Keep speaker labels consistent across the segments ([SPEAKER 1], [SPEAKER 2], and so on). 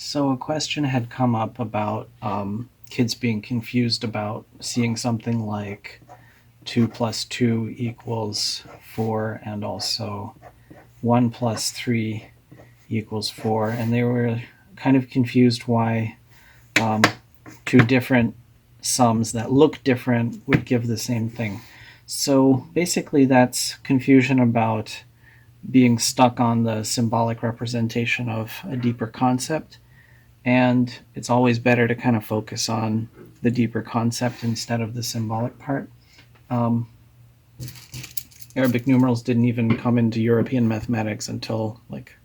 [SPEAKER 1] So a question had come up about kids being confused about seeing something like 2 plus 2 equals 4 and also 1 plus 3 equals 4. And they were kind of confused why two different sums that look different would give the same thing. So basically that's confusion about being stuck on the symbolic representation of a deeper concept. And it's always better to kind of focus on the deeper concept instead of the symbolic part. Arabic numerals didn't even come into European mathematics until like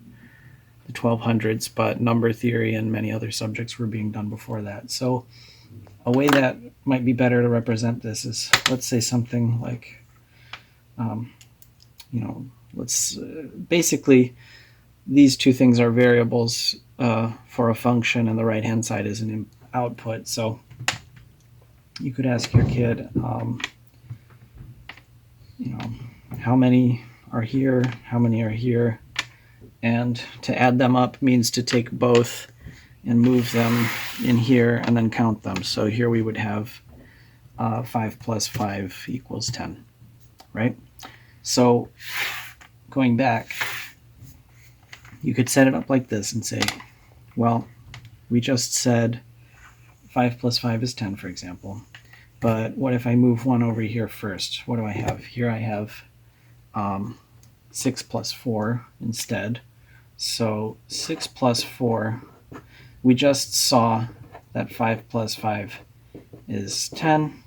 [SPEAKER 1] the 1200s, but number theory and many other subjects were being done before that. So a way that might be better to represent this is, let's say something like, basically these two things are variables for a function, and the right hand side is an output. So you could ask your kid, how many are here, how many are here, and to add them up means to take both and move them in here and then count them. So here we would have 5 plus 5 equals 10, right? So going back, you could set it up like this and say, well, we just said 5 plus 5 is 10, for example. But what if I move 1 over here first? What do I have? Here I have 6 plus 4 instead. So 6 plus 4, we just saw that 5 plus 5 is 10.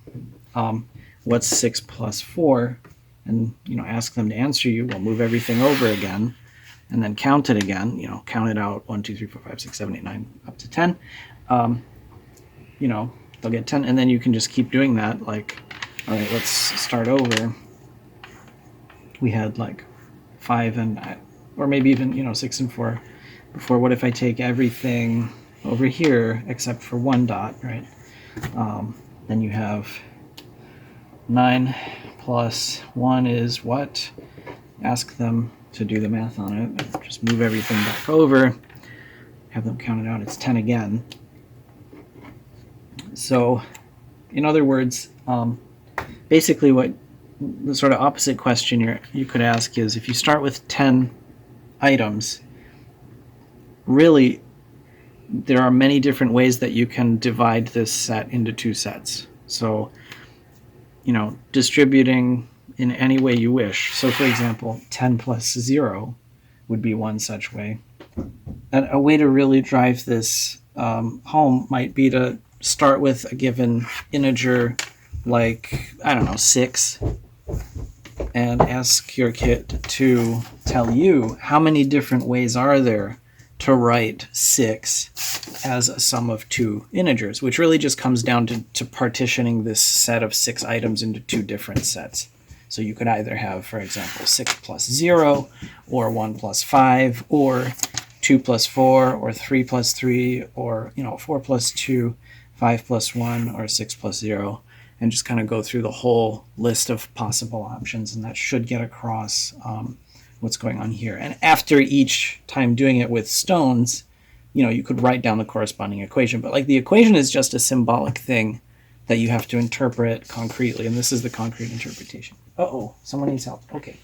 [SPEAKER 1] What's 6 plus 4? And ask them to answer you. We'll move everything over again and then count it again. Count it out 1, 2, 3, 4, 5, 6, 7, 8, 9 up to 10. They'll get 10, and then you can just keep doing that. Like, all right, let's start over. We had like 5 and, or maybe even 6 and 4 before. What if I take everything over here except for 1 dot, right? Then you have 9 plus 1 is what? Ask them to do the math on it. Just move everything back over, have them count it out. It's 10 again. So, in other words, basically what the sort of opposite question you could ask is, if you start with 10 items, really there are many different ways that you can divide this set into 2 sets. So, distributing in any way you wish. So, for example, 10 plus 0 would be one such way. And a way to really drive this home might be to start with a given integer like, 6, and ask your kid to tell you how many different ways are there to write 6 as a sum of 2 integers, which really just comes down to partitioning this set of 6 items into 2 different sets. So you could either have, for example, 6 plus 0, or 1 plus 5, or 2 plus 4, or 3 plus 3, or 4 plus 2, 5 plus 1, or 6 plus 0, and just kind of go through the whole list of possible options, and that should get across what's going on here. And after each time doing it with stones, you could write down the corresponding equation. But the equation is just a symbolic thing that you have to interpret concretely, and this is the concrete interpretation. Uh-oh, someone needs help. Okay.